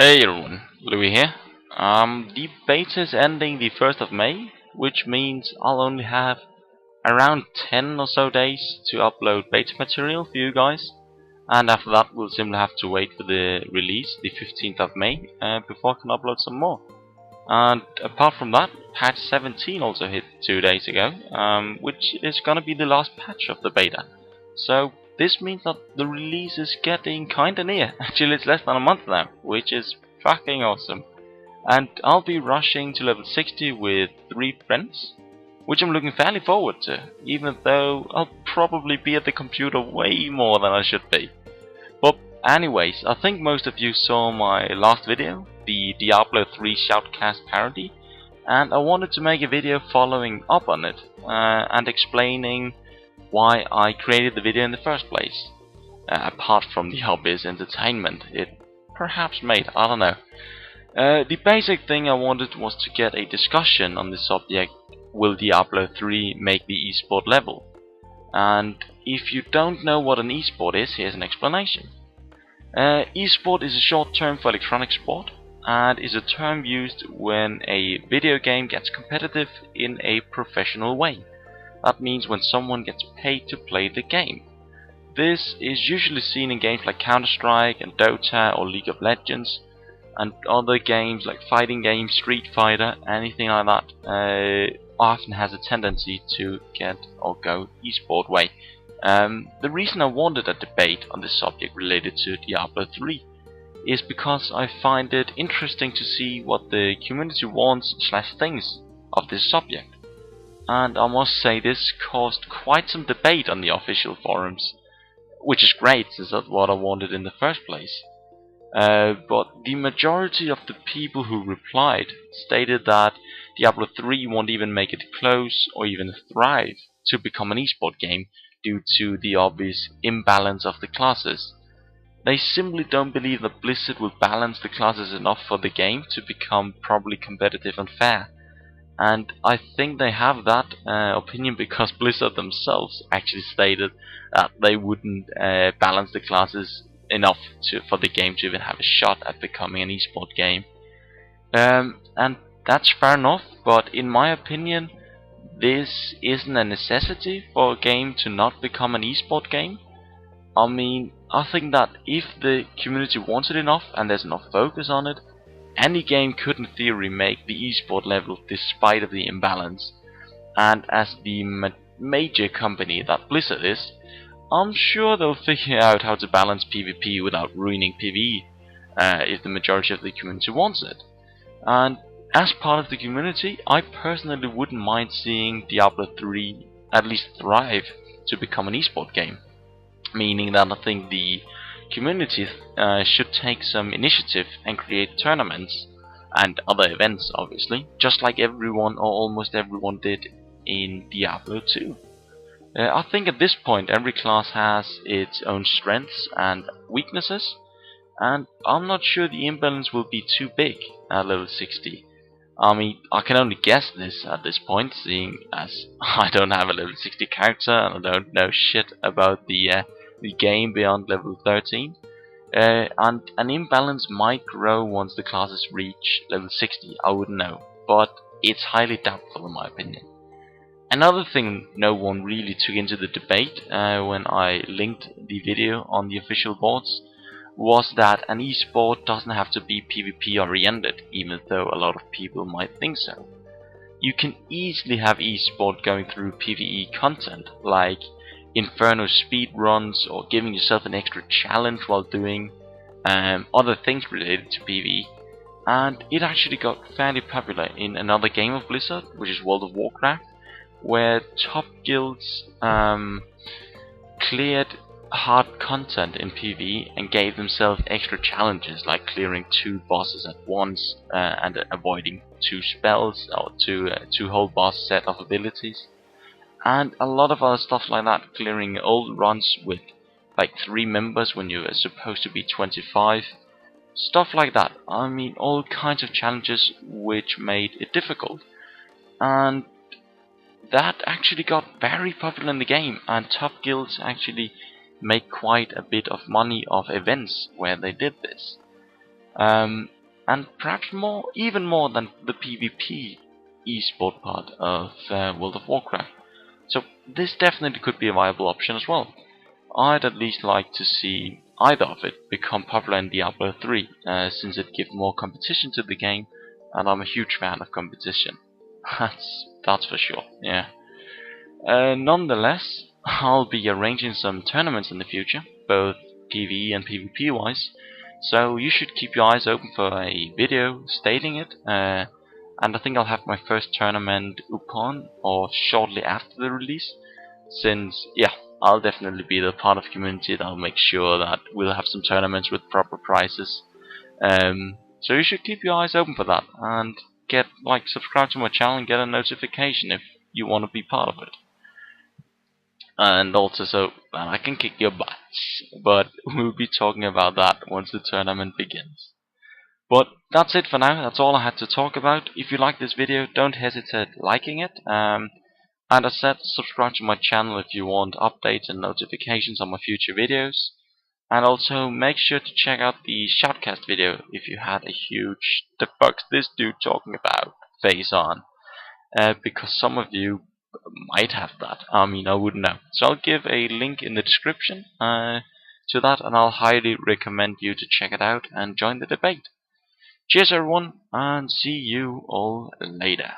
Hey everyone, Louis here. The beta is ending the 1st of May, which means I'll only have around 10 or so days to upload beta material for you guys. And after that, we'll simply have to wait for the release, the 15th of May, before I can upload some more. And apart from that, patch 17 also hit 2 days ago, which is gonna be the last patch of the beta. So this means that the release is getting kinda near. Actually, it's less than a month now, which is fucking awesome. And I'll be rushing to level 60 with 3 friends, which I'm looking fairly forward to, even though I'll probably be at the computer way more than I should be. But anyways, I think most of you saw my last video, the Diablo 3 shoutcast parody, and I wanted to make a video following up on it, and explaining why I created the video in the first place, apart from the obvious entertainment it perhaps made, I don't know. The basic thing I wanted was to get a discussion on the subject: will Diablo 3 make the eSport level? And if you don't know what an eSport is, here's an explanation. eSport is a short term for electronic sport, and is a term used when a video game gets competitive in a professional way. That means when someone gets paid to play the game. This is usually seen in games like Counter-Strike and Dota or League of Legends, and other games like fighting games, Street Fighter, anything like that often has a tendency to get or go eSport way. The reason I wanted a debate on this subject related to Diablo 3 is because I find it interesting to see what the community wants / thinks of this subject. And I must say this caused quite some debate on the official forums, which is great since that's what I wanted in the first place. But the majority of the people who replied stated that Diablo 3 won't even make it close or even thrive to become an esport game due to the obvious imbalance of the classes. They simply don't believe that Blizzard will balance the classes enough for the game to become properly competitive and fair. And I think they have that opinion because Blizzard themselves actually stated that they wouldn't balance the classes enough for the game to even have a shot at becoming an esport game. And that's fair enough, but in my opinion, this isn't a necessity for a game to not become an esport game. I mean, I think that if the community wants it enough and there's enough focus on it, any game could in theory make the esport level despite of the imbalance. And as the major company that Blizzard is, I'm sure they'll figure out how to balance PvP without ruining PvE, if the majority of the community wants it. And as part of the community, I personally wouldn't mind seeing Diablo 3 at least thrive to become an esport game. Meaning that I think the community should take some initiative and create tournaments and other events, obviously, just like everyone or almost everyone did in Diablo 2. I think at this point every class has its own strengths and weaknesses, and I'm not sure the imbalance will be too big at level 60. I mean, I can only guess this at this point, seeing as I don't have a level 60 character and I don't know shit about the game beyond level 13. And an imbalance might grow once the classes reach level 60, I wouldn't know, but it's highly doubtful in my opinion. Another thing no one really took into the debate when I linked the video on the official boards was that an esport doesn't have to be PvP oriented, even though a lot of people might think so. You can easily have esport going through PvE content, like Inferno speedruns or giving yourself an extra challenge while doing other things related to PvE. And it actually got fairly popular in another game of Blizzard, which is World of Warcraft, where top guilds cleared hard content in PvE and gave themselves extra challenges like clearing 2 bosses at once and avoiding 2 spells or 2 whole boss set of abilities, and a lot of other stuff like that, clearing old runs with like 3 members when you were supposed to be 25, stuff like that. I mean, all kinds of challenges which made it difficult, and that actually got very popular in the game, and top guilds actually make quite a bit of money off events where they did this. and perhaps even more than the PvP eSport part of World of Warcraft. So this definitely could be a viable option as well. I'd at least like to see either of it become popular in Diablo 3, since it gives more competition to the game, and I'm a huge fan of competition. That's for sure, yeah. Nonetheless, I'll be arranging some tournaments in the future, both PvE and PvP wise, so you should keep your eyes open for a video stating it, and I think I'll have my first tournament upon or shortly after the release, since, yeah, I'll definitely be the part of the community that'll make sure that we'll have some tournaments with proper prizes. So you should keep your eyes open for that, and subscribe to my channel and get a notification if you want to be part of it. And also so that I can kick your butts, but we'll be talking about that once the tournament begins. But that's it for now. That's all I had to talk about. If you like this video, don't hesitate liking it. And as said, subscribe to my channel if you want updates and notifications on my future videos. And also make sure to check out the shoutcast video if you had a huge "the fuck's this dude talking about" face on. Because some of you might have that. I mean, I wouldn't know. So I'll give a link in the description to that, and I'll highly recommend you to check it out and join the debate. Cheers everyone, and see you all later.